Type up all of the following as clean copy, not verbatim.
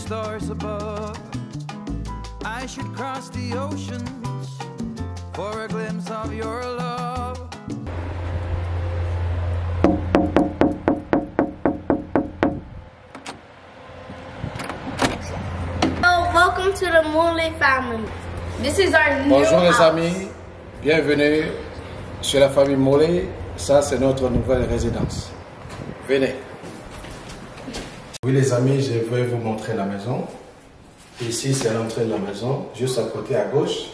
stars above. I should cross the oceans for a glimpse of your love. Welcome to the Moulay family. This is our new Bonjour les house. amis, bienvenue chez la famille Moulay. Ça c'est notre nouvelle résidence. Venez. Oui les amis, je vais vous montrer la maison. Ici c'est l'entrée de la maison, juste à côté à gauche.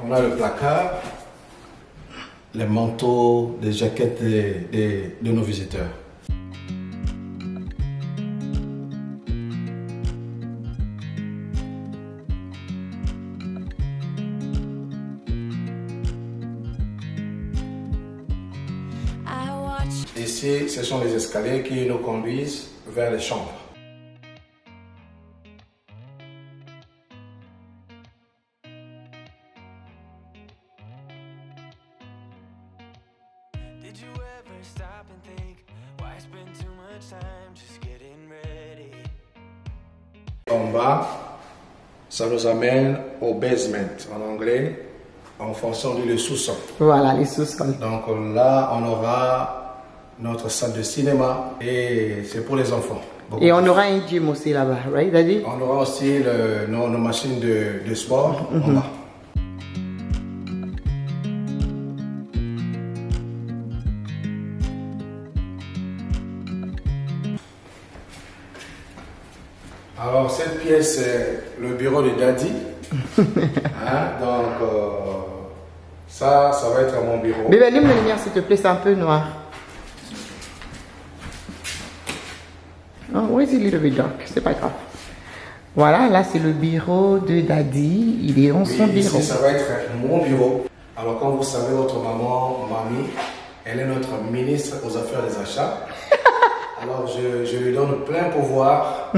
On a le placard, les manteaux, les jaquettes de nos visiteurs. Ici, ce sont les escaliers qui nous conduisent vers les chambres. En bas, ça nous amène au basement en anglais. En français, on dit le sous-sol. Voilà, les sous-sols. Donc là, on aura notre salle de cinéma et c'est pour les enfants. Et on aura un gym aussi là-bas, right, Daddy? On aura aussi nos machines de sport en bas. Alors cette pièce, c'est le bureau de Daddy. Donc ça va être mon bureau. Bébé, allume la lumière s'il te plaît, c'est un peu noir. Oh, where is it a little bit dark? C'est pas grave. Voilà, là c'est le bureau de Daddy. Il est dans son bureau. Ici, ça va être mon bureau. Alors comme vous savez, votre maman, Mamie, elle est notre ministre aux affaires des achats. Alors je lui donne plein pouvoir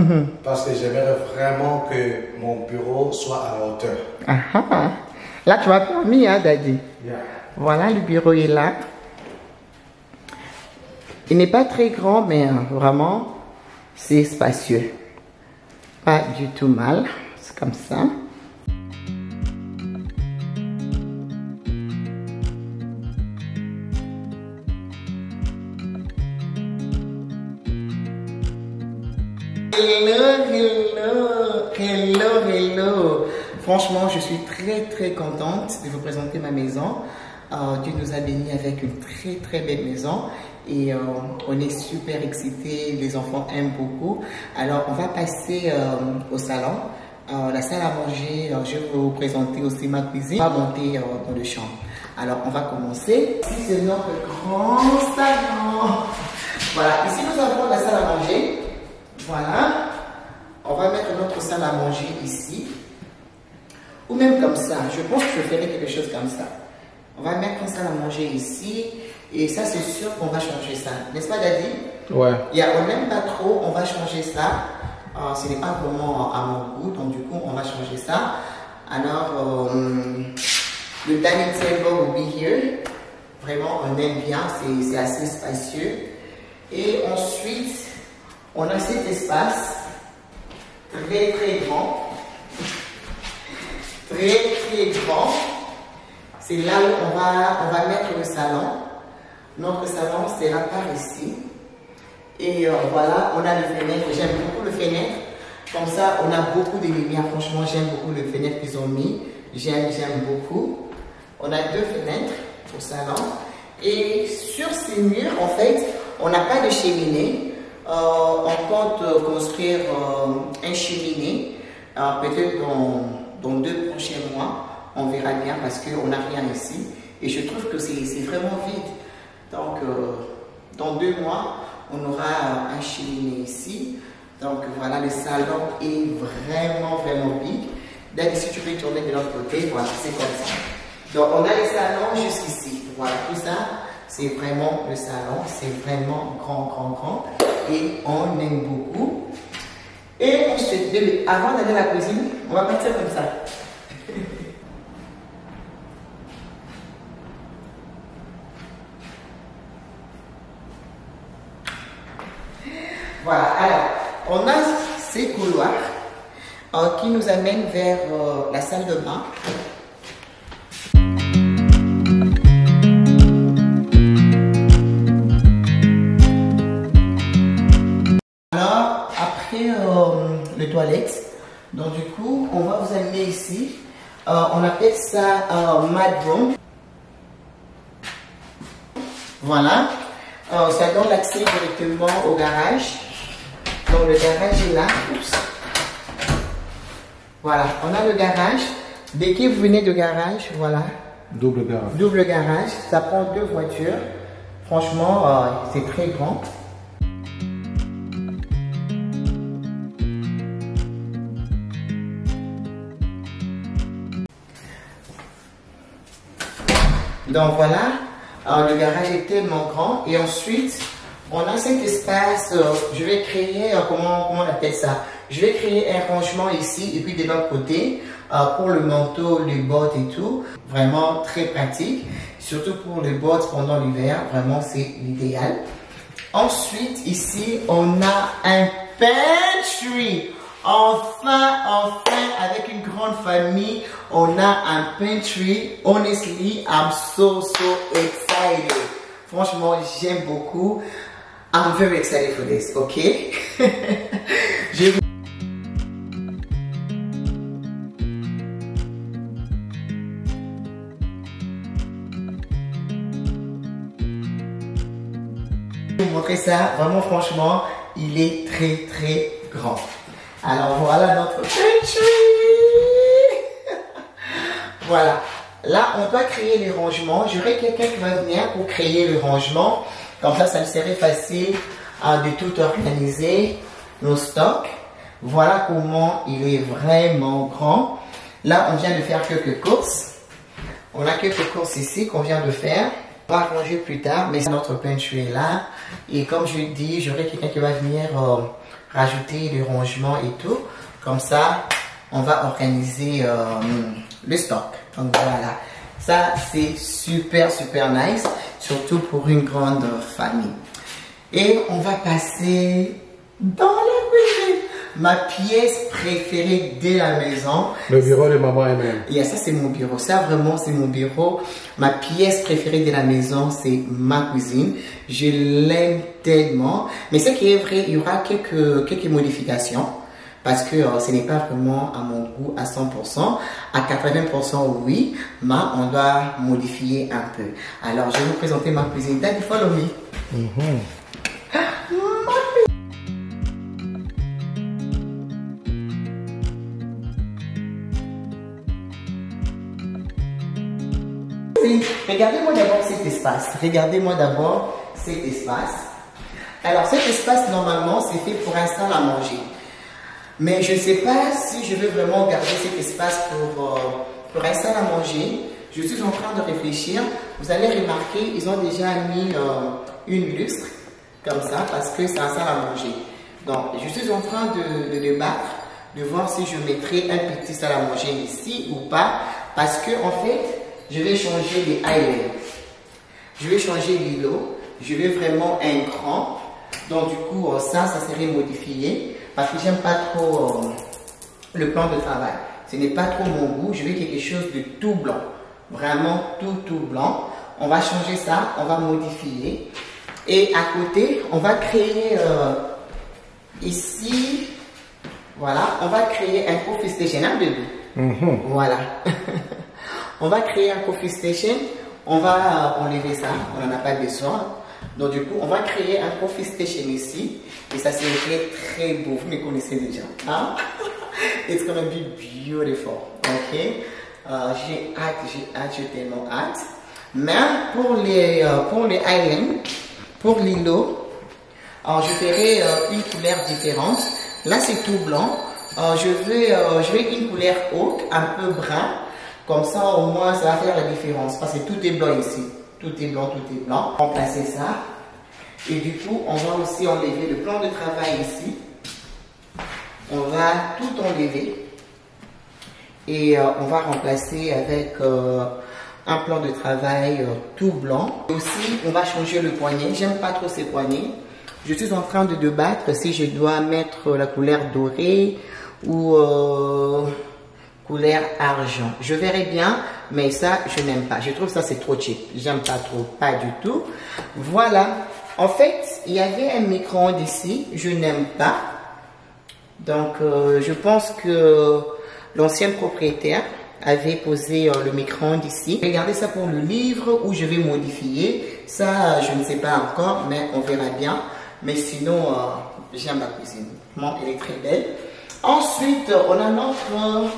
parce que j'aimerais vraiment que mon bureau soit à la hauteur. Là tu m'as permis, hein, Daddy. Yeah. Voilà, le bureau est là. Il n'est pas très grand, mais vraiment, c'est spacieux. Pas du tout mal. C'est comme ça. Hello. Franchement, je suis très contente de vous présenter ma maison. Dieu nous a bénis avec une très belle maison et on est super excités, les enfants aiment beaucoup. Alors on va passer au salon, la salle à manger, je vais vous présenter aussi ma cuisine. On va monter dans le champ. Alors on va commencer. Ici c'est notre grand salon. Voilà, ici nous avons la salle à manger. Voilà, on va mettre notre salle à manger ici. Ou même comme ça, je pense que je ferai quelque chose comme ça. On va mettre une salle à manger ici. Et ça, c'est sûr qu'on va changer ça. N'est-ce pas, Daddy? Ouais. On n'aime pas trop, on va changer ça. Ce n'est pas vraiment à mon goût, donc du coup, on va changer ça. Alors, le dining table will be here. Vraiment, on aime bien, c'est assez spacieux. Et ensuite, on a cet espace très grand. Très grand. C'est là où on va mettre le salon. Notre salon, c'est là par ici. Et voilà, on a le fenêtre. J'aime beaucoup le fenêtre. Comme ça, on a beaucoup de lumière. Franchement, j'aime beaucoup le fenêtre qu'ils ont mis. J'aime beaucoup. On a deux fenêtres au salon. Et sur ces murs, en fait, on n'a pas de cheminée. On compte construire un cheminée. Peut-être dans 2 prochains mois. On verra bien parce qu'on n'a rien ici. Et je trouve que c'est vraiment vide. Donc, dans 2 mois, on aura un cheminée ici. Donc, voilà, le salon est vraiment big. D'ailleurs, si tu veux tourner de l'autre côté, voilà, c'est comme ça. Donc, on a le salon jusqu'ici. Voilà, tout ça, c'est vraiment le salon. C'est vraiment grand. Et on aime beaucoup. Et ensuite, avant d'aller à la cuisine, on va partir comme ça. Voilà, alors, on a ces couloirs qui nous amènent vers la salle de bain. Alors, après les toilettes, donc du coup, on va vous amener ici. On appelle ça mud room. Voilà. Ça donne l'accès directement au garage. Donc le garage est là. Oups. Voilà, on a le garage. Dès que vous venez de garage, voilà. Double garage. Double garage. Ça prend 2 voitures. Franchement, c'est très grand. Donc voilà, le garage est tellement grand et ensuite on a cet espace, je vais créer, comment on appelle ça? Je vais créer un rangement ici et puis de l'autre côté pour le manteau, les bottes et tout. Vraiment très pratique, surtout pour les bottes pendant l'hiver, vraiment c'est l'idéal. Ensuite ici on a un pantry. Enfin, avec une grande famille, on a un pantry. Honestly, I'm so excited. Franchement, j'aime beaucoup. I'm very excited for this, okay? Je vais vous montrer ça. Vraiment, franchement, il est très grand. Alors voilà notre pantry. Voilà. Là, on doit créer les rangements. J'aurai quelqu'un qui va venir pour créer le rangement. Comme ça me serait facile de tout organiser, nos stocks. Voilà comment il est vraiment grand. Là, on vient de faire quelques courses. On a quelques courses ici qu'on vient de faire. On va ranger plus tard, mais notre pantry est là. Et comme je dis, j'aurai quelqu'un qui va venir rajouter les rangements et tout. Comme ça, on va organiser le stock. Donc voilà, ça c'est super nice, surtout pour une grande famille. Et on va passer dans la cuisine, ma pièce préférée de la maison. Le bureau de maman elle-même. Yeah, ça c'est mon bureau, ça vraiment c'est mon bureau. Ma pièce préférée de la maison, c'est ma cuisine. Je l'aime tellement. Mais ce qui est vrai, il y aura quelques modifications. Parce que ce n'est pas vraiment à mon goût à 100%. À 80% oui, mais on doit modifier un peu. Alors, je vais vous présenter ma cuisine. Daddy, follow me. Regardez-moi d'abord cet espace. Regardez-moi d'abord cet espace. Alors, cet espace, normalement, c'est fait pour un salle à manger. Mais je ne sais pas si je veux vraiment garder cet espace pour un salle à manger. Je suis en train de réfléchir. Vous allez remarquer, ils ont déjà mis une lustre comme ça parce que c'est un salle à manger. Donc, je suis en train de débattre, de voir si je mettrai un petit salle à manger ici ou pas. Parce que en fait, je vais changer les islands. Je vais changer l'îlot. Je veux vraiment un grand. Donc, du coup, ça serait modifié. Parce que j'aime pas trop le plan de travail. Ce n'est pas trop mon goût. Je veux quelque chose de tout blanc. Vraiment tout blanc. On va changer ça. On va modifier. Et à côté, on va créer ici. Voilà. On va créer un coffee station. Un bébé. Voilà. On va créer un coffee station. On va enlever ça. On n'en a pas besoin. Donc du coup, on va créer un coffee station ici. Et ça serait très beau. Vous me connaissez déjà. Hein? It's gonna be beautiful. Ok? J'ai hâte, j'ai tellement hâte. Mais pour les islands, pour l'îlot, je ferai une couleur différente. Là, c'est tout blanc. Je veux une couleur haute, un peu brun. Comme ça, au moins, ça va faire la différence. Parce que tout est blanc ici. Tout est blanc, tout est blanc. Remplacer ça. Et du coup, on va aussi enlever le plan de travail ici. On va tout enlever. Et on va remplacer avec un plan de travail tout blanc. Et aussi, on va changer le poignet. J'aime pas trop ces poignets. Je suis en train de débattre si je dois mettre la couleur dorée ou couleur argent. Je verrai bien, mais ça, je n'aime pas. Je trouve ça, c'est trop cheap. J'aime pas trop, pas du tout. Voilà. En fait, il y avait un micro-ondes ici. Je n'aime pas. Donc, je pense que l'ancien propriétaire avait posé le micro-ondes ici. Je vais garder ça pour le livre où je vais modifier. Ça, je ne sais pas encore, mais on verra bien. Mais sinon, j'aime ma cuisine. Bon, elle est très belle. Ensuite, on a notre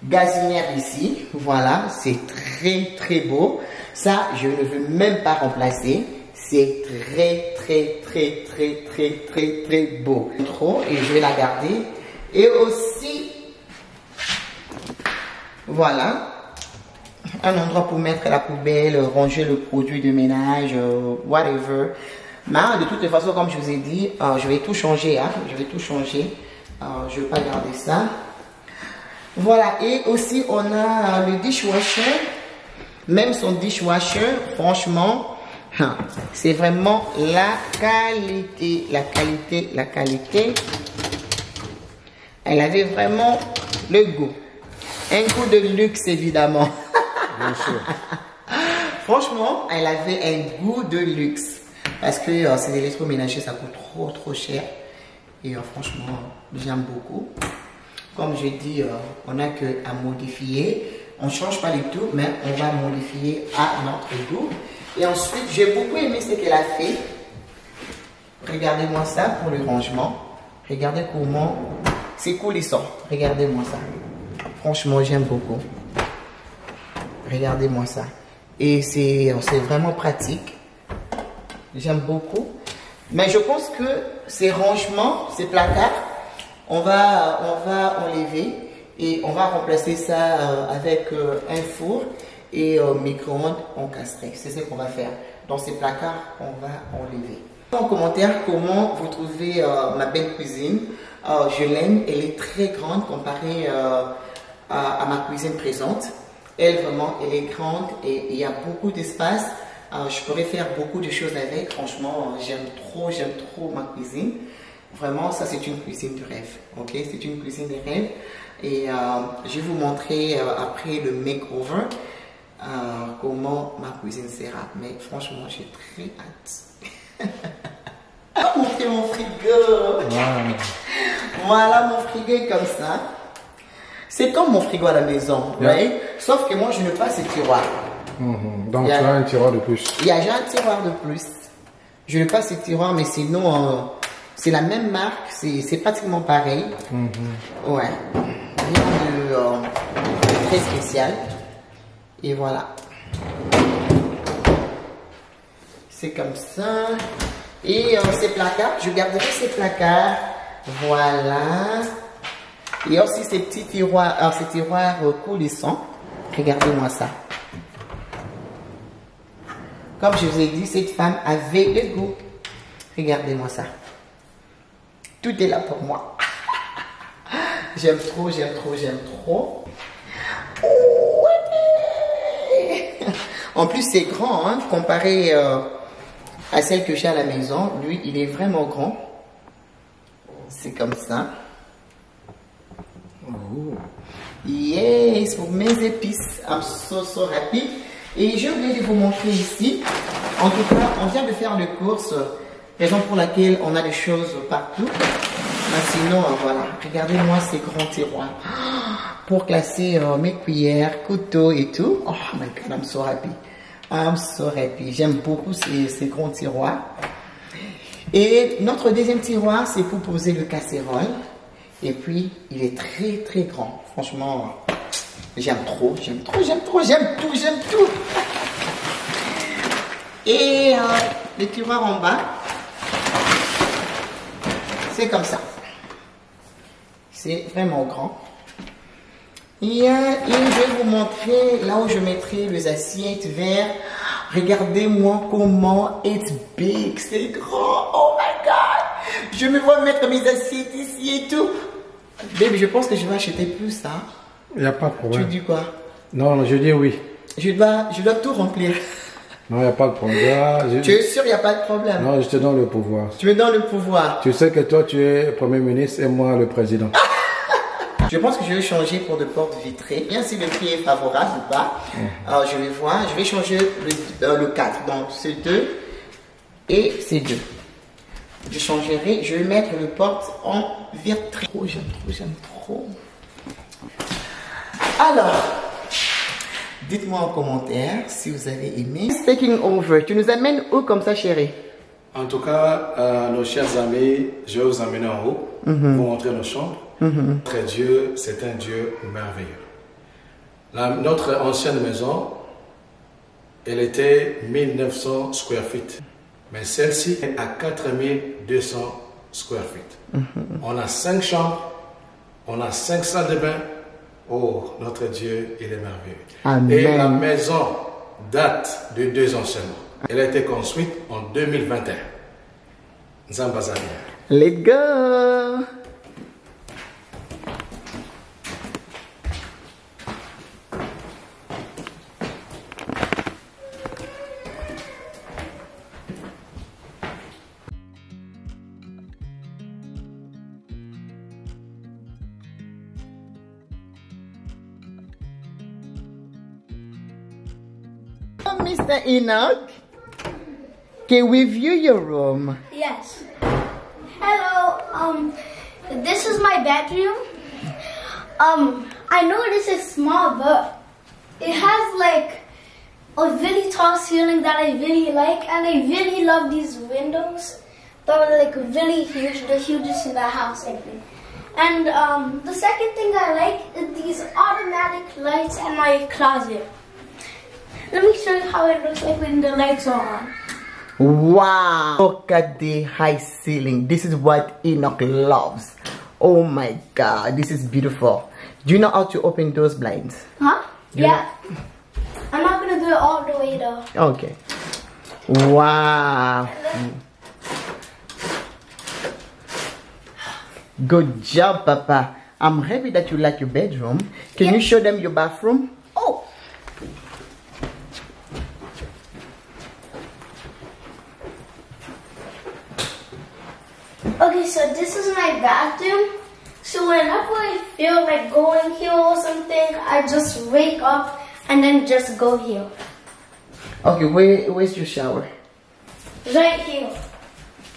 gazinière ici. Voilà, c'est très très beau. Ça, je ne veux même pas remplacer. C'est très très très très très très très beau. Trop, et je vais la garder. Et aussi, voilà, un endroit pour mettre la poubelle, ranger le produit de ménage, whatever. Mais de toute façon, comme je vous ai dit, je vais tout changer. Hein, je vais tout changer. Je ne vais pas garder ça. Voilà, et aussi on a le dishwasher. Même son dishwasher, franchement, c'est vraiment la qualité. La qualité, la qualité. Elle avait vraiment le goût. Un goût de luxe, évidemment. Bien sûr. Franchement, elle avait un goût de luxe. Parce que c'est l'électroménager, ça coûte trop cher. Et franchement, j'aime beaucoup. Comme je dis, on n'a qu'à modifier. On ne change pas du tout, mais on va modifier à notre goût. Et ensuite, j'ai beaucoup aimé ce qu'elle a fait. Regardez-moi ça pour le rangement. Regardez comment c'est coulissant. Regardez-moi ça. Franchement, j'aime beaucoup. Regardez-moi ça. Et c'est vraiment pratique. J'aime beaucoup. Mais je pense que ces rangements, ces placards, on va enlever et on va remplacer ça avec un four et micro-ondes encastré. C'est ce qu'on va faire. Dans ces placards, on va enlever. En commentaire, comment vous trouvez ma belle cuisine. Je l'aime. Elle est très grande comparée à ma cuisine présente. Elle, vraiment, elle est grande et il y a beaucoup d'espace. Je pourrais faire beaucoup de choses avec. Franchement, j'aime trop ma cuisine. Vraiment, ça c'est une cuisine de rêve. Ok, c'est une cuisine de rêve. Et je vais vous montrer après le makeover comment ma cuisine sera. Mais franchement, j'ai très hâte. Je vais montrer mon frigo. Wow. Voilà, mon frigo est comme ça. C'est comme mon frigo à la maison, Yeah. right? Sauf que moi, je n'ai pas ce tiroir. Donc tu as un tiroir de plus. Il y a déjà un tiroir de plus. Je n'ai pas ce tiroir, mais sinon, c'est la même marque. C'est pratiquement pareil. Ouais. Rien de très spécial. Et voilà. C'est comme ça. Et ces placards, je garderai ces placards. Voilà. Et aussi ces petits tiroirs, ces tiroirs coulissants. Regardez-moi ça. Comme je vous ai dit, cette femme avait le goût. Regardez-moi ça. Tout est là pour moi. J'aime trop, j'aime trop, j'aime trop. En plus, c'est grand, hein, comparé à celle que j'ai à la maison. Lui, il est vraiment grand. C'est comme ça. Oh. Yes, pour mes épices. I'm so happy. Et j'ai oublié de vous montrer ici. En tout cas, on vient de faire les courses. Raison pour laquelle on a des choses partout. Mais sinon, voilà. Regardez-moi ces grands tiroirs. Pour classer mes cuillères, couteaux et tout. Oh my God, I'm so happy. I'm so happy. J'aime beaucoup ces grands tiroirs. Et notre deuxième tiroir, c'est pour poser le casserole. Et puis, il est très grand. Franchement, j'aime trop, j'aime trop, j'aime trop, j'aime tout, j'aime tout. Et le tiroir en bas, c'est comme ça. C'est vraiment grand. Et je vais vous montrer là où je mettrai les assiettes verts. Regardez-moi comment it's big, c'est grand. Oh my God! Je me vois mettre mes assiettes ici et tout. Baby, je pense que je vais acheter plus, hein. Il n'y a pas de problème. Tu dis quoi? Non, je dis oui. Je dois tout remplir. Non, il n'y a pas de problème. Tu es sûr, il n'y a pas de problème? Non, je te donne le pouvoir. Tu me donnes le pouvoir. Tu sais que toi, tu es Premier ministre et moi le président. Je pense que je vais changer pour de portes vitrées. Bien si le prix est favorable ou pas. Alors, je vais voir. Je vais changer le 4. Donc, c'est 2 et c'est 2. Je changerai. Je vais mettre le porte en vitrée. Oh, j'aime trop. Alors, dites-moi en commentaire si vous avez aimé. Taking over. Tu nous amènes où comme ça, chérie? En tout cas, nos chers amis, je vais vous amener en haut pour vous montrer nos chambres. Notre Dieu, c'est un Dieu merveilleux. Notre ancienne maison, elle était 1900 square feet. Mais celle-ci est à 4200 square feet. On a 5 chambres, on a 5 salles de bain. Oh, notre Dieu, il est merveilleux. Amen. Et la maison date de 2 ans seulement. Elle a été construite en 2021. Zambazania. Let's go! Mr. Enoch, can we view your room? Yes. Hello. This is my bedroom. I know this is small, but it has like a really tall ceiling that I really like, and I really love these windows. They're like really huge, the hugest in the house, I think. And the second thing I like is these automatic lights in my closet. Let me show you how it looks like when the lights are on. Wow! Look at the high ceiling. This is what Enoch loves. Oh my God, this is beautiful. Do you know how to open those blinds? Huh? Yeah. I'm not gonna do it all the way though. Okay. Wow. Good job, Papa. I'm happy that you like your bedroom. Can you show them your bathroom? Oh. Okay, so this is my bathroom. So whenever I feel like going here or something, I just wake up and then just go here. Okay, where's your shower? Right here.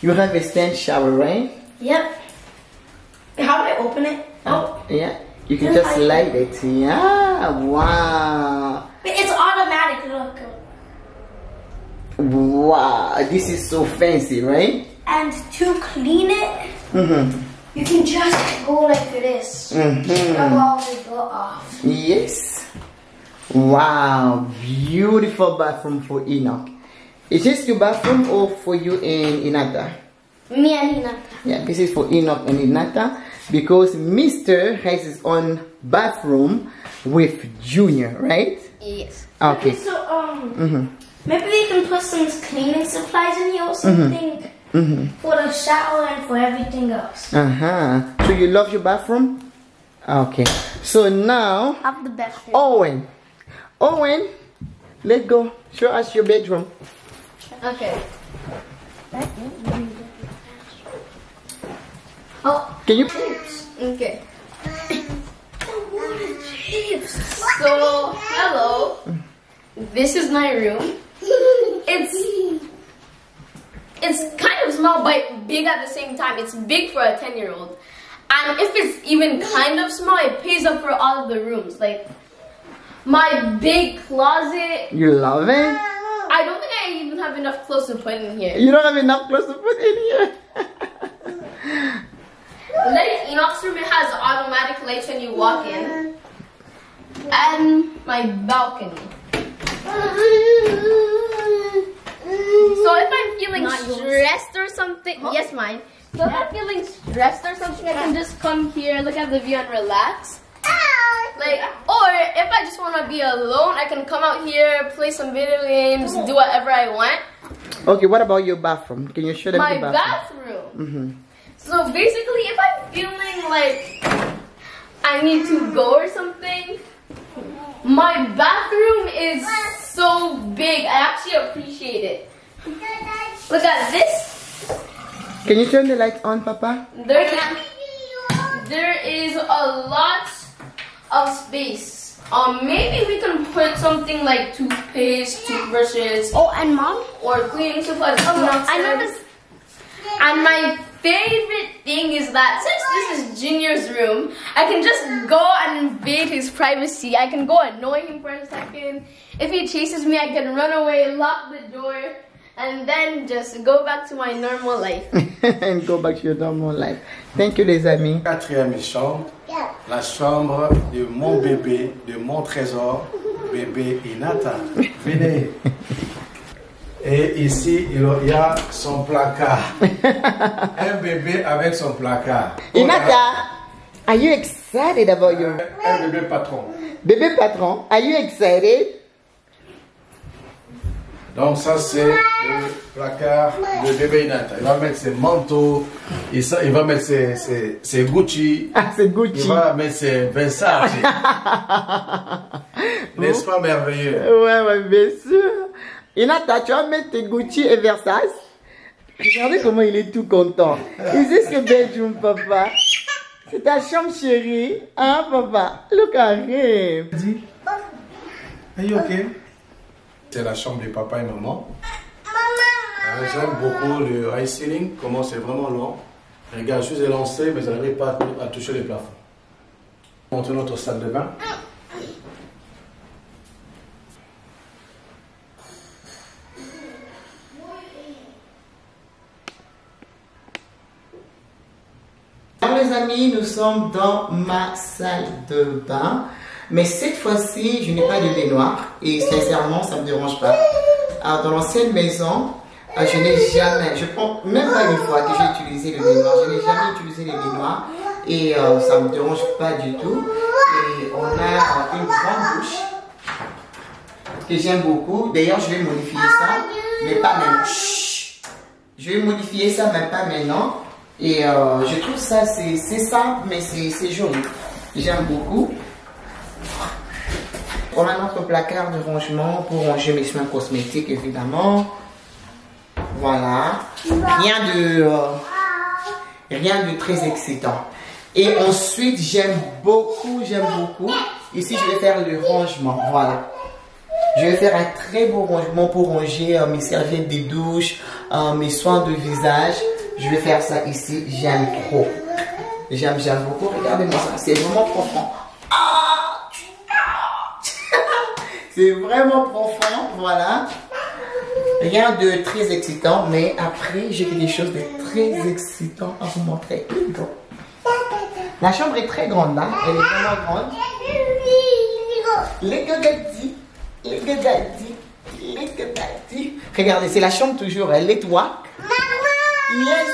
You have a stand shower, right? Yep. How do I open it? Oh. Yeah. You can just light it. Yeah. Wow. It's automatic, look. Wow. This is so fancy, right? And to clean it, you can just go like this. While they go off. Yes. Wow. Beautiful bathroom for Enoch. Is this your bathroom or for you and Inata? Me and Inata. Yeah, this is for Enoch and Inata because Mr. has his own bathroom with Junior, right? Yes. Okay. So maybe we can put some cleaning supplies in here or something. For the shower and for everything else. So you love your bathroom? Okay. So now, Have the best. Owen, let's go. Show us your bedroom. Okay. Oh, Can you? okay. So, hello. This is my room. It's kind of small but big at the same time. It's big for a 10-year-old. And if it's even kind of small, it pays up for all of the rooms. Like, my big closet. You love it? I don't think I even have enough clothes to put in here. You don't have enough clothes to put in here. Like Enoch's room, it has automatic lights when you walk in. And my balcony. So if I'm feeling stressed or something, yes, mine. So if I'm feeling stressed or something, I can just come here, look at the view, and relax. Like, or if I just want to be alone, I can come out here, play some video games, do whatever I want. Okay, what about your bathroom? Can you show them My the bathroom. So basically, if I'm feeling like I need to go or something, my bathroom is so big. I actually appreciate appreciate it. Look at this. Can you turn the light on, Papa? There is a lot of space. Maybe we can put something like toothpaste, toothbrushes. Oh, and Mom? Or cleaning supplies. I noticed. And my favorite thing is that since this is Junior's room, I can just go and invade his privacy. I can go annoy him for a second. If he chases me, I can run away, lock the door, and then just go back to my normal life. And go back to your normal life. Thank you, les amis. Quatrième chambre, la chambre de mon bébé, de mon trésor, bébé Inata. Venez. Et ici, il y a son placard. Un bébé avec son placard. Inata, are you excited about your... Un bébé patron. Bébé patron, are you excited? Donc ça c'est le placard de bébé Inata. Il va mettre ses manteaux, il va mettre ses Gucci. Ah, c'est Gucci. Il va mettre ses Versace. N'est-ce pas merveilleux? Ouais, bien sûr. Inata, tu vas mettre tes Gucci et Versace. Regardez comment il est tout content. Is this your bedroom, papa? C'est ta chambre chérie, hein, papa? Look at him. Are you okay? C'est la chambre de papa et maman. J'aime beaucoup le high ceiling, comment c'est vraiment long. Regarde, je suis élancé, mais je n'arrive pas à toucher le plafond. Montre notre salle de bain. Alors les amis, nous sommes dans ma salle de bain. Mais cette fois-ci, je n'ai pas de baignoire. Et sincèrement, ça ne me dérange pas. Alors, dans l'ancienne maison, je n'ai jamais, je prends même pas une fois que j'ai utilisé le baignoire. Je n'ai jamais utilisé les baignoires. Et ça ne me dérange pas du tout. Et on a une grande douche que j'aime beaucoup. D'ailleurs, je vais modifier ça, mais pas maintenant. Chut. Je vais modifier ça, mais pas maintenant. Et je trouve ça, c'est simple, mais c'est joli. J'aime beaucoup. On a notre placard de rangement pour ranger mes soins cosmétiques, évidemment. Voilà. Rien de très excitant. Et ensuite, j'aime beaucoup. Ici, je vais faire le rangement. Voilà. Je vais faire un très beau rangement pour ranger mes serviettes de douche, mes soins de visage. Je vais faire ça ici. J'aime trop. J'aime beaucoup. Regardez-moi ça. C'est vraiment profond. C'est vraiment profond. Voilà. Rien de très excitant. Mais après, j'ai quelque chose de très excitant à vous montrer. La chambre est très grande là. Elle est vraiment grande. Les gadadis. Regardez, c'est la chambre toujours. Elle est toi. Yes.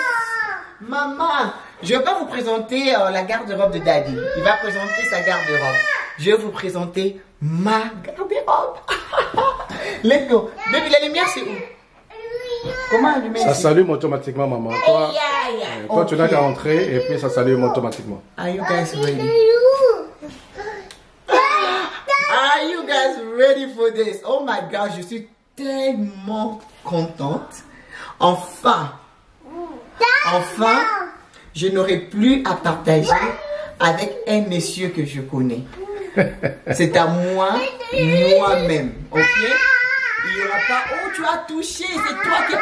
Maman. Je vais pas vous présenter la garde-robe de Daddy. Il va présenter sa garde-robe. Je vais vous présenter ma garde-robe. Let's go. Baby, la lumière, c'est où? Comment allumer? Ça s'allume automatiquement, maman. Toi, tu n'as qu'à entrer et puis ça s'allume automatiquement. Are you guys ready? Are you guys ready for this? Oh my God, je suis tellement contente. Enfin, je n'aurai plus à partager avec un monsieur que je connais. C'est à moi-même, ok? Il n'y aura pas, oh tu as touché, c'est toi qui...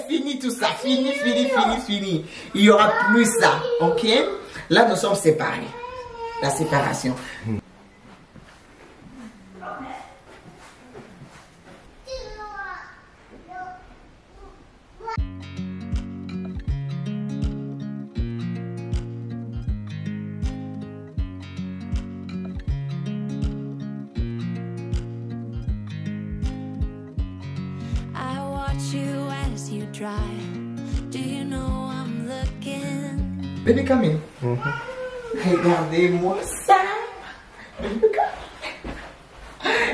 Fini tout ça, fini. Il n'y aura plus ça, ok? Là, nous sommes séparés. La séparation. Do you know I'm looking? Baby, come in. Regardez-moi ça.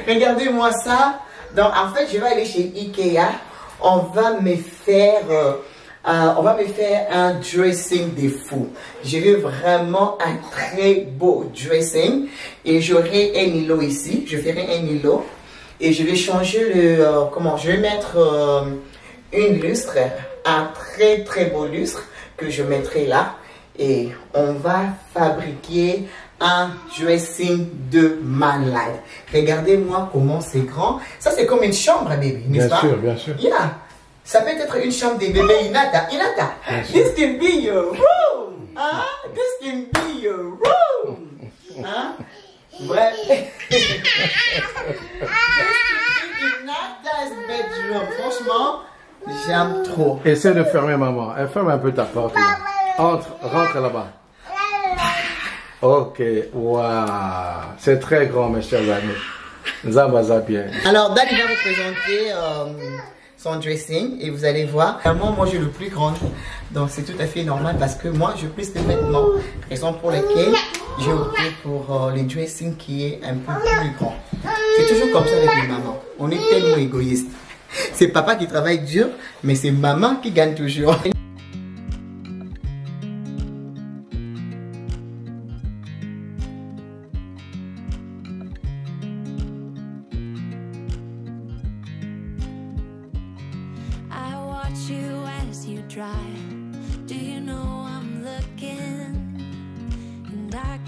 Regardez-moi ça. Donc, en fait, je vais aller chez Ikea. On va me faire un dressing de fou. Je veux vraiment un très beau dressing. Et j'aurai un îlot ici. Je ferai un îlot. Et je vais changer le... je vais mettre une lustre, un très très beau lustre que je mettrai là. Et on va fabriquer un dressing de malade. Regardez-moi comment c'est grand. Ça, c'est comme une chambre, baby, n'est-ce pas? Bien sûr, bien sûr. Yeah. Ça peut être une chambre des bébés. Inata, this can be your room. Hein? This can be your room. Hein? Ouais. Inata's bedroom. Franchement, j'aime trop. Essaie de fermer, maman. Ferme un peu ta porte. Là. Rentre là-bas. Ok, waouh. C'est très grand, mes chers amis. Zambaza bien. Alors, Daddy va vous présenter son dressing et vous allez voir. Vraiment, moi, j'ai le plus grand. Donc, c'est tout à fait normal parce que moi, je plus de vêtements. Raison pour laquelle j'ai opté pour les dressing qui est un peu plus grand. C'est toujours comme ça avec les mamans. On est tellement égoïste. C'est papa qui travaille dur, mais c'est maman qui gagne toujours.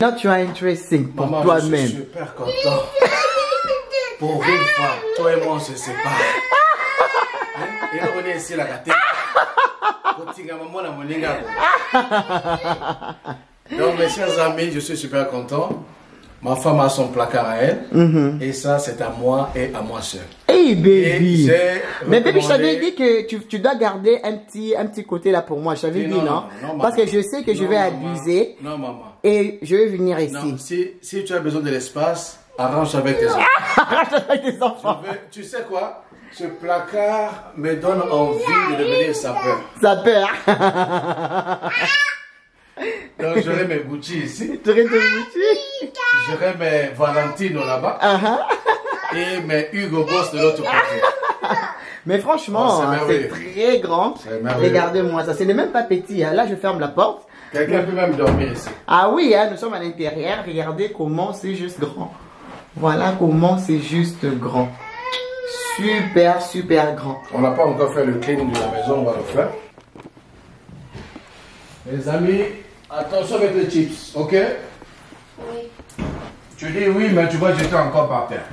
Là, tu as un dressing pour toi-même. Je suis super content. Pour une fois, toi et moi, on se sépare. Et on est ici, la gâtée. Donc, mes chers amis, je suis super content. Ma femme a son placard à elle. Et ça, c'est à moi et à moi seul. Hey, baby. Mais baby, je t'avais dit que tu dois garder un petit côté là pour moi. Je t'avais dit non. Parce que je sais que je vais abuser. Non, maman. Et je vais venir ici. Non, si tu as besoin de l'espace, arrange avec tes enfants. Arrange avec tes enfants. Tu sais quoi? Ce placard me donne envie de devenir sapeur. Sapeur. Donc j'aurai mes Gucci ici. Tu aurais tes Gucci. J'aurai mes Valentino là-bas. Et mes Hugo Boss de l'autre côté. Mais franchement, c'est très grand. Regardez-moi ça. Ce n'est même pas petit. Là, je ferme la porte. Quelqu'un peut même dormir ici. Ah oui, nous sommes à l'intérieur. Regardez comment c'est juste grand. Voilà comment c'est juste grand. Super, super grand. On n'a pas encore fait le clean de la maison, on va le faire. Les amis, attention avec les chips, ok? Oui. Tu dis oui, mais tu vas jeter encore par terre.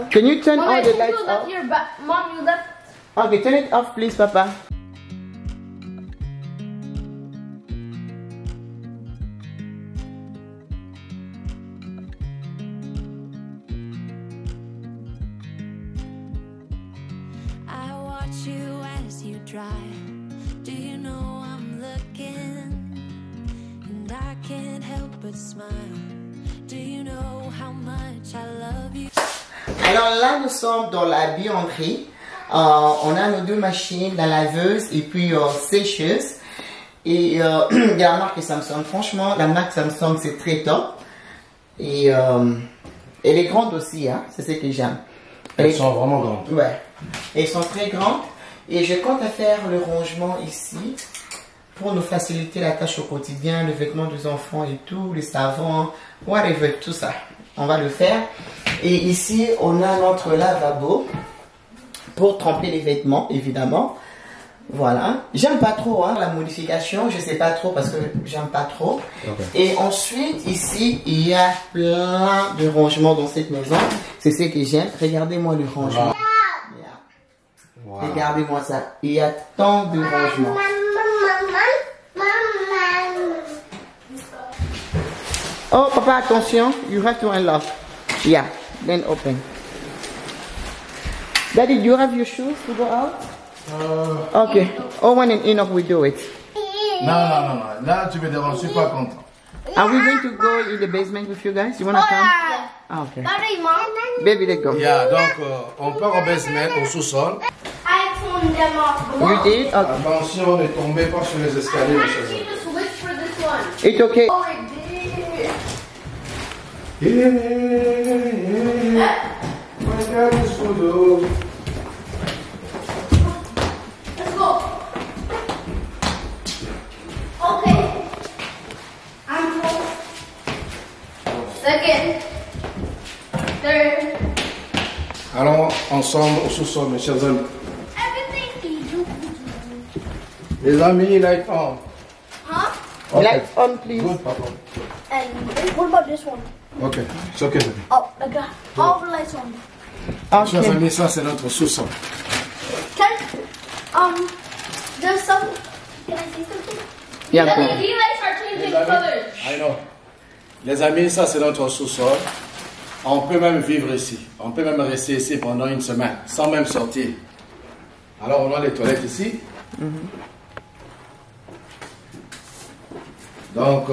Can you turn all the lights you left off? your Mom, you left. Okay, turn it off, please, Papa. Do you know I'm looking and I can't help but smile? Do you know how much I love you? Alors là, nous sommes dans la buanderie. On a nos deux machines, la laveuse et puis sécheuse. Et il y a la marque Samsung. Franchement, la marque Samsung, c'est très top. Et elle est grande aussi, hein. C'est ce que j'aime. Elles sont vraiment grandes. Ouais. Elles sont très grandes. Et je compte à faire le rangement ici pour nous faciliter la tâche au quotidien, le vêtement des enfants et tout, les savons, whatever, tout ça. On va le faire. Et ici, on a notre lavabo pour tremper les vêtements, évidemment. Voilà. J'aime pas trop la modification, je sais pas trop parce que j'aime pas trop. Okay. Et ensuite, ici, il y a plein de rangements dans cette maison. C'est ce que j'aime. Regardez-moi le rangement. Wow. Wow. Regardez-moi ça. Il y a tant de rangements. Oh, papa, attention. You have to unlock. Yeah, then open. Daddy, do you have your shoes to go out? Okay. Owen and Enoch will do it. Non. Là, tu me déranges, je suis pas content. Are we going to go in the basement with you guys? You wanna come? Ah, okay. Daddy, Mom. Baby, let's go. Yeah, donc on part au basement, au sous-sol. I turned them off. You did? Okay. Attention, ne tombez pas sur les escaliers, mes chers amis. Just wish for this one. It's okay. Oh, it did. Yeah. My God is good. Let's go. Okay. I'm full. Second. ensemble au sous-sol, mes chers amis. Everything you do. Les amis, light on. Huh? Okay. Lights on, please. Good, papa. And what about this one? Okay, it's okay. Oh, like all the lights on. Chers Okay. amis, ça c'est notre sous-sol. There's some. Can I say something? Yeah, The go. LED lights are changing colors. I know. Les amis, ça c'est notre sous-sol. On peut même vivre ici. On peut même rester ici pendant une semaine, sans même sortir. Alors on a les toilettes ici. Donc,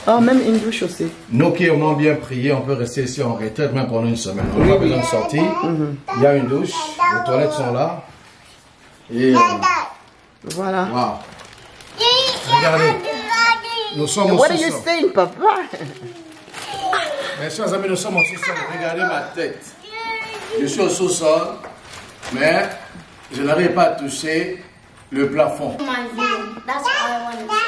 Oh, même une douche aussi. nous qui aimons bien prier, on peut rester ici en retraite même pendant une semaine. On n'a pas besoin de sortir. Il y a une douche, les toilettes sont là. Et Voilà. wow. Regardez, nous sommes au What are you sous-sol. saying, papa? Mes chers amis, nous sommes au sous-sol. Regardez ma tête. Je suis au sous-sol, mais je n'arrive pas à toucher le plafond. My room. That's all I want to say.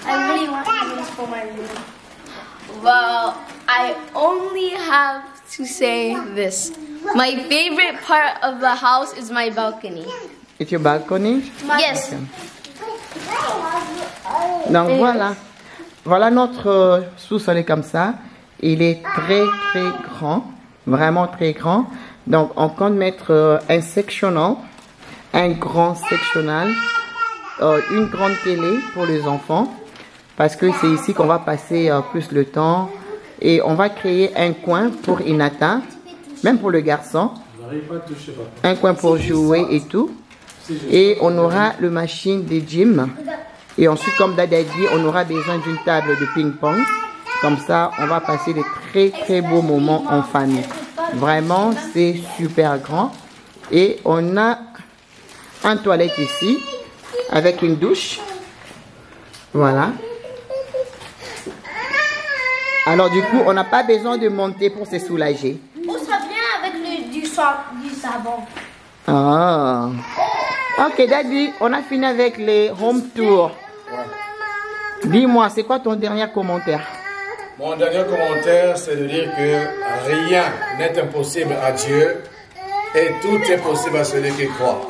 I really want this for my room. Well, I only have to say this. My favorite part of the house is my balcony. It's your balcony? Yes. Donc voilà. Voilà notre sous-sol est comme ça. Il est très très grand. Vraiment très grand. Donc on compte mettre un sectional. Un grand sectional. Une grande télé pour les enfants. Parce que c'est ici qu'on va passer plus le temps. Et on va créer un coin pour Inata. Même pour le garçon. Un coin pour jouer et tout. Et on aura le machine de gym. Et ensuite, comme Dada dit, on aura besoin d'une table de ping-pong. Comme ça, on va passer de très très beaux moments en famille. Vraiment, c'est super grand. Et on a un toilette ici, avec une douche. Voilà. Alors du coup, on n'a pas besoin de monter pour se soulager. Oh, ça vient avec du savon. Ah. Ok, Daddy, on a fini avec les home tours. Dis-moi, c'est quoi ton dernier commentaire? Mon dernier commentaire, c'est de dire que rien n'est impossible à Dieu et tout est possible à celui qui croit.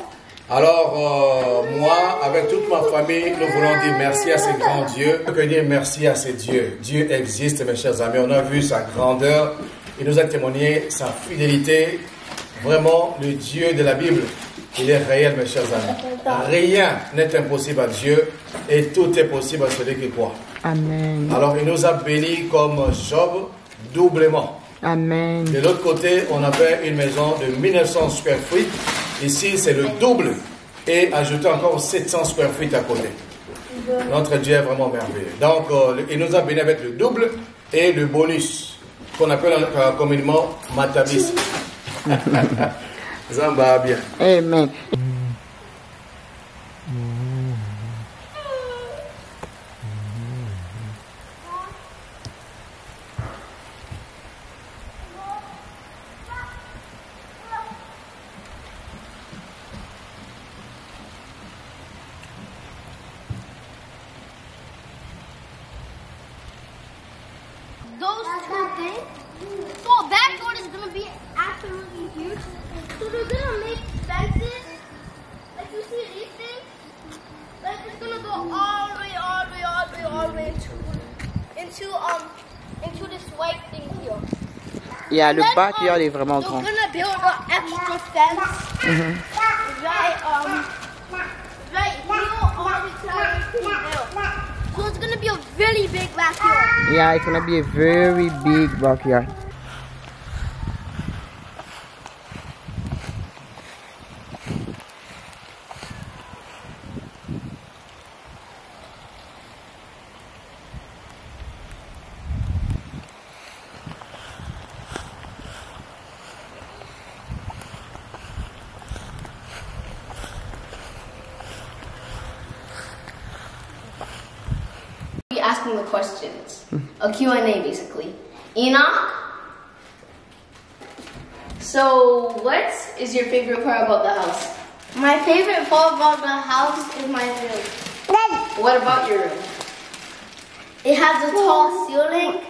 Alors, moi, avec toute ma famille, nous voulons dire merci à ce grand Dieu. Nous voulons dire merci à ce Dieu. Dieu existe, mes chers amis. On a vu sa grandeur. Il nous a témoigné sa fidélité. Vraiment, le Dieu de la Bible, il est réel, mes chers amis. Rien n'est impossible à Dieu et tout est possible à celui qui croit. Amen. Alors, il nous a bénis comme Job doublement. Amen. De l'autre côté, on avait une maison de 1900 square feet. Ici, c'est le double. Et ajouter encore 700 square feet à côté. Notre Dieu est vraiment merveilleux. Donc, il nous a bénis avec le double et le bonus, qu'on appelle communément Matabis. Zamba bien. Amen. Those two things. So that door is gonna be absolutely huge. So they're gonna make fences. Like you see these things. Like it's gonna go all the way into this white thing here. Yeah, le backyard est vraiment They're grand. gonna build an extra fence. Right here all the way to the hill. So it's gonna be a really big backyard. Yeah, it's gonna be a very big backyard. Be asking the questions. A Q&A basically. Enoch? So what is your favorite part about the house? My favorite part about the house is my room. What about your room? It has a tall ceiling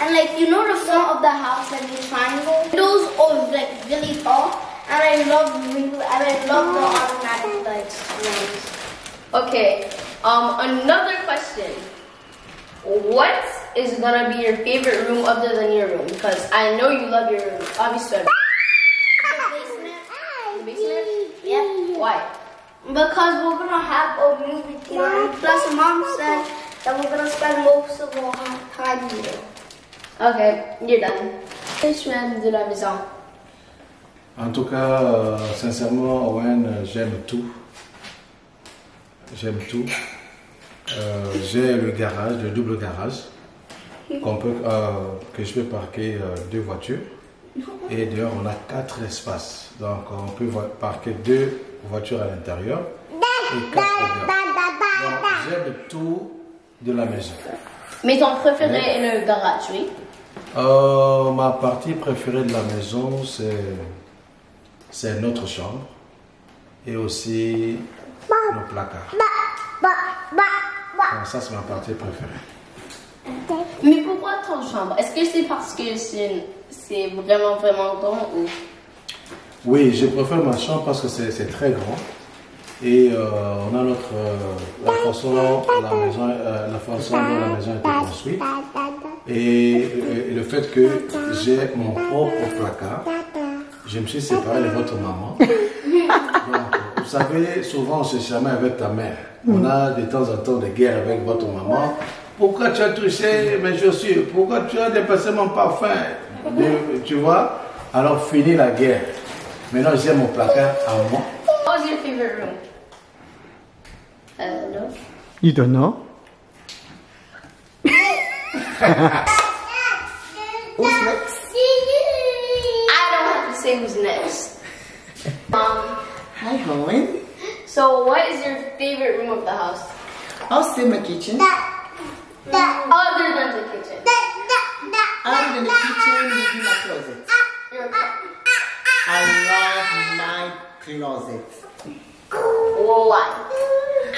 And like, you know the front of the house, like the triangle? Those are like really tall. And I love the automatic lights. Okay, another question. What is gonna be your favorite room other than your room? Because I know you love your room, obviously. The basement. The basement? Yeah. Why? Because we're gonna have a movie theater. And plus, Mom said that we're gonna spend most of our time here. Okay, you're done. Qu'est-ce que tu aimes de la maison? En tout cas, sincèrement, Owen, j'aime tout. J'aime tout. J'ai le garage, le double garage, que je peux parquer 2 voitures. Et dehors, on a 4 espaces. Donc, on peut parquer 2 voitures à l'intérieur et 4 dehors. Donc, j'aime tout de la maison. Mais ton préféré est le garage, oui? Ma partie préférée de la maison, c'est notre chambre et aussi nos placards. Donc ça, c'est ma partie préférée. Mais pourquoi ton chambre? Est-ce que c'est parce que c'est vraiment grand ou? Oui, je préfère ma chambre parce que c'est très grand et on a la façon dont la maison a été construite et le fait que j'ai mon propre placard. Je me suis séparé de votre maman. Donc, vous savez, souvent on se chamaille avec ta mère. On a de temps en temps des guerres avec votre maman. Pourquoi tu as touché mes chaussures? Pourquoi tu as dépassé mon parfum? Tu vois? Alors fini la guerre. Maintenant j'ai mon placard à moi. What's your favorite room? I don't know. You don't know? Who's next? I don't have to say who's next. Hi, Owen. So what is your favorite room of the house? I'll say my kitchen. Other than the kitchen. Other than the kitchen, would be my closet. Your I love my closet. Why?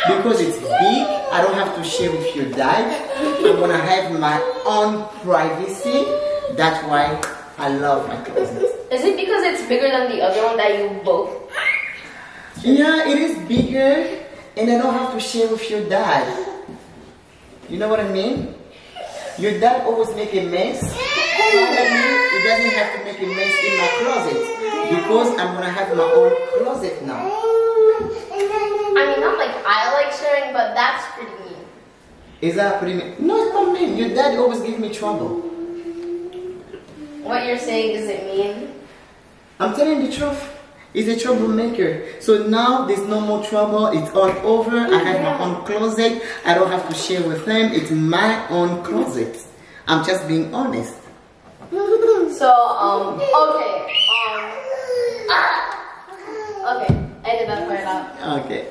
Because it's big, I don't have to share with your dad. I'm gonna have my own privacy. That's why I love my closet. Is it because it's bigger than the other one that you both? Yeah, it is bigger, and I don't have to share with your dad. You know what I mean? Your dad always make a mess. So that means he doesn't have to make a mess in my closet because I'm gonna have my own closet now. I mean, not like I like sharing, but that's pretty mean. Is that pretty mean? No, it's not mean. Your dad always give me trouble. What you're saying, does it mean? I'm telling the truth. He's a troublemaker. So now there's no more trouble. It's all over. I have my own closet. I don't have to share with him. It's my own closet. I'm just being honest. So, okay. Okay, I did that part out. Okay.